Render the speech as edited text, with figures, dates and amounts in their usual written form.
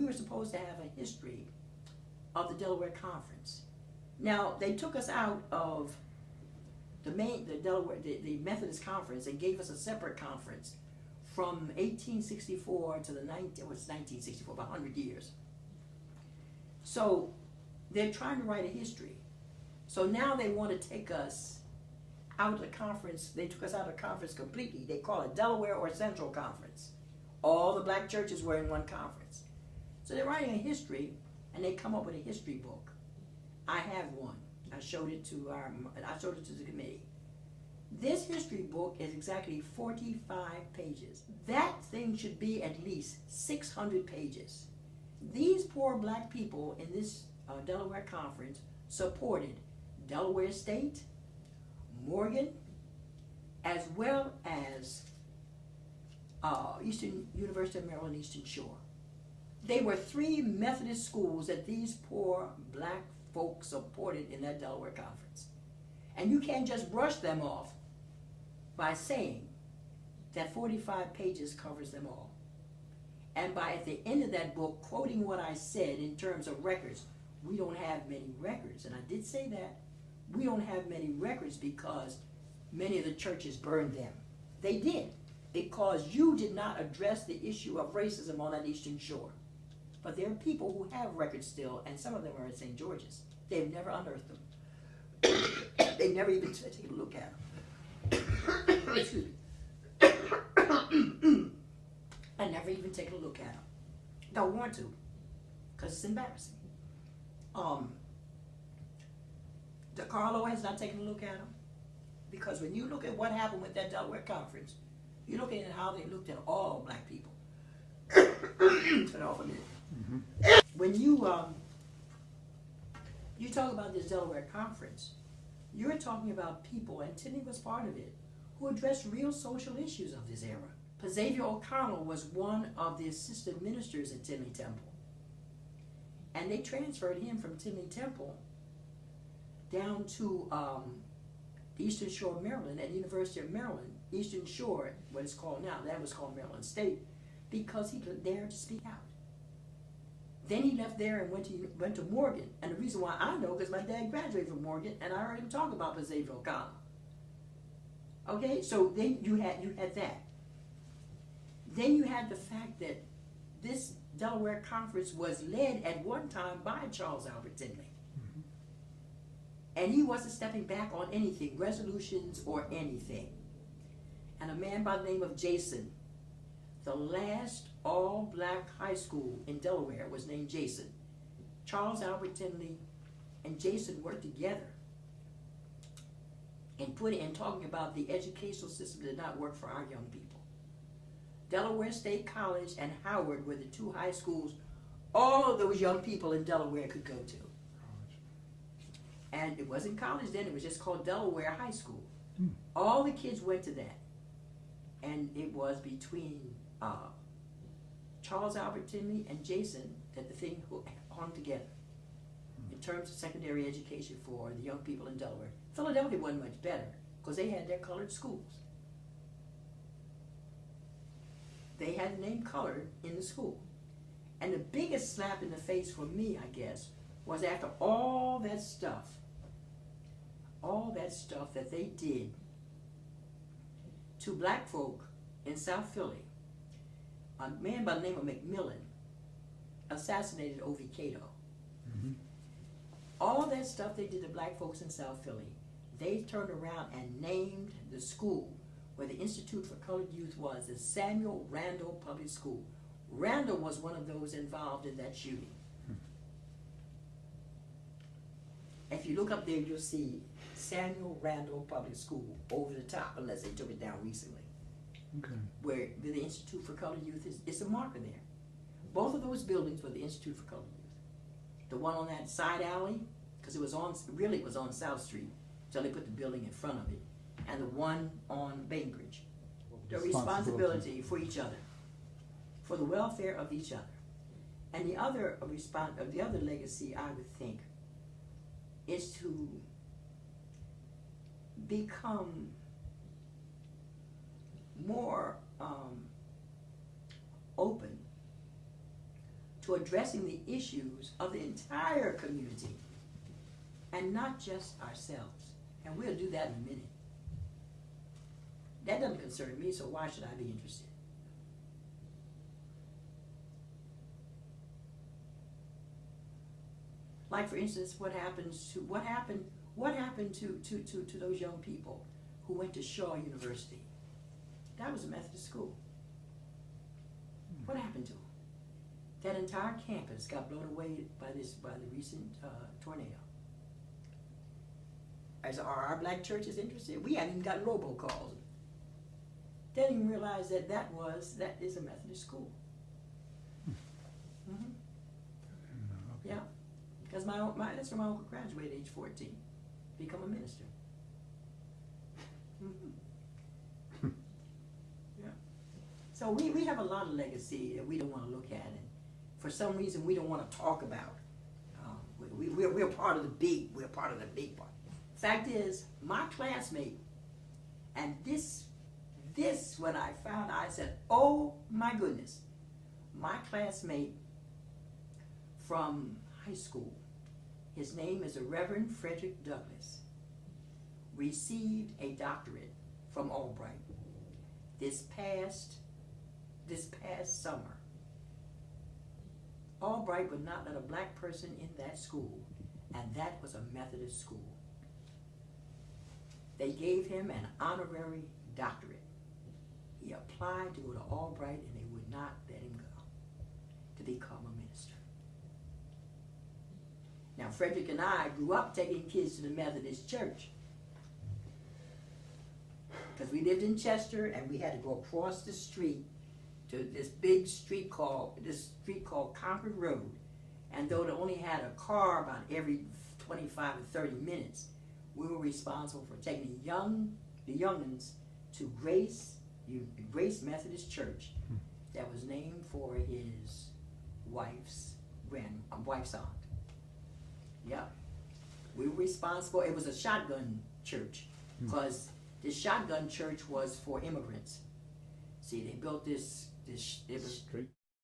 were supposed to have a history of the Delaware Conference. Now, they took us out of the Methodist Conference and gave us a separate conference from 1864 to it was 1964, about 100 years. So they're trying to write a history. So now they want to take us out of the conference. They took us out of the conference completely. They call it Delaware or Central Conference. All the black churches were in one conference. So they're writing a history, and they come up with a history book. I have one. I showed it to the committee. This history book is exactly 45 pages. That thing should be at least 600 pages. These poor black people in this Delaware Conference supported Delaware State, Morgan, as well as Eastern University of Maryland, Eastern Shore. They were 3 Methodist schools that these poor black folks supported in that Delaware Conference. And you can't just brush them off by saying that 45 pages covers them all. And by at the end of that book, quoting what I said in terms of records, we don't have many records. And I did say that. We don't have many records because many of the churches burned them. They did, because you did not address the issue of racism on that Eastern Shore. But there are people who have records still, and some of them are at St. George's. They've never unearthed them. They never even taken a look at them. Excuse me. I never even taken a look at them. Don't want to, because it's embarrassing. DeCarlo has not taken a look at them, because when you look at what happened with that Delaware Conference, you're looking at how they looked at all black people. Turn off a minute. Mm-hmm. When you talk about this Delaware Conference, you're talking about people, and Timmy was part of it, who addressed real social issues of this era. Xavier O'Connell was one of the assistant ministers at Timmy Temple. And they transferred him from Timmy Temple down to Eastern Shore, Maryland, at University of Maryland. Eastern Shore, what it's called now, that was called Maryland State, because he dared to speak out. Then he left there and went to Morgan. And the reason why I know, because my dad graduated from Morgan, and I heard him talk about Xavier O'Connell. Okay, so then you had that. Then you had the fact that this Delaware Conference was led at one time by Charles Albert Tindley. Mm-hmm. And he wasn't stepping back on anything, resolutions or anything. And a man by the name of Jason, the last all-black high school in Delaware was named Jason. Charles Albert Tindley and Jason worked together in talking about the educational system that did not work for our young people. Delaware State College and Howard were the 2 high schools all of those young people in Delaware could go to. And it wasn't college then, it was just called Delaware High School. All the kids went to that. And it was between Charles Albert Tindley and Jason that the thing hung together in terms of secondary education for the young people in Delaware. Philadelphia wasn't much better because they had their colored schools. They had the name colored in the school. And the biggest slap in the face for me, I guess, was after all that stuff that they did to black folk in South Philly. A man by the name of McMillan assassinated O.V. Cato. Mm-hmm. All that stuff they did to black folks in South Philly, they turned around and named the school where the Institute for Colored Youth was, the Samuel Randall Public School. Randall was one of those involved in that shooting. If you look up there, you'll see Samuel Randall Public School over the top, unless they took it down recently. Okay. Where the Institute for Colored Youth is a marker there. Both of those buildings were the Institute for Colored Youth. The one on that side alley, because it was on South Street, so they put the building in front of it. And the one on Bainbridge. The responsibility for each other, for the welfare of each other. And the other legacy, I would think, is to become more open to addressing the issues of the entire community and not just ourselves. And we'll do that in a minute. That doesn't concern me, so why should I be interested? Like, for instance, what happened to those young people who went to Shaw University? That was a Methodist school. What happened to them? That entire campus got blown away by the recent tornado. Are our black churches interested? We haven't even got robocalls. They didn't even realize that is a Methodist school. Mm-hmm. Okay. Yeah, because that's where my uncle graduated at age 14, become a minister. Mm-hmm. Yeah. So we have a lot of legacy that we don't want to look at, and for some reason we don't want to talk about. We're part of the big. We're part of the big part. Fact is, my classmate, and this when I found out, I said, oh my goodness, my classmate from high school, his name is the Reverend Frederick Douglass, received a doctorate from Albright this past summer. Albright would not let a black person in that school, and that was a Methodist school. They gave him an honorary doctorate. He applied to go to Albright, and they would not let him go to become a minister. Now, Frederick and I grew up taking kids to the Methodist church because we lived in Chester, and we had to go across the street to this big street called Concord Road. And though they only had a car about every 25 or 30 minutes, we were responsible for taking the youngins to Grace Methodist Church, that was named for his wife's aunt. Yeah, we were responsible. It was a shotgun church, because this shotgun church was for immigrants. See, they built this. It was Straight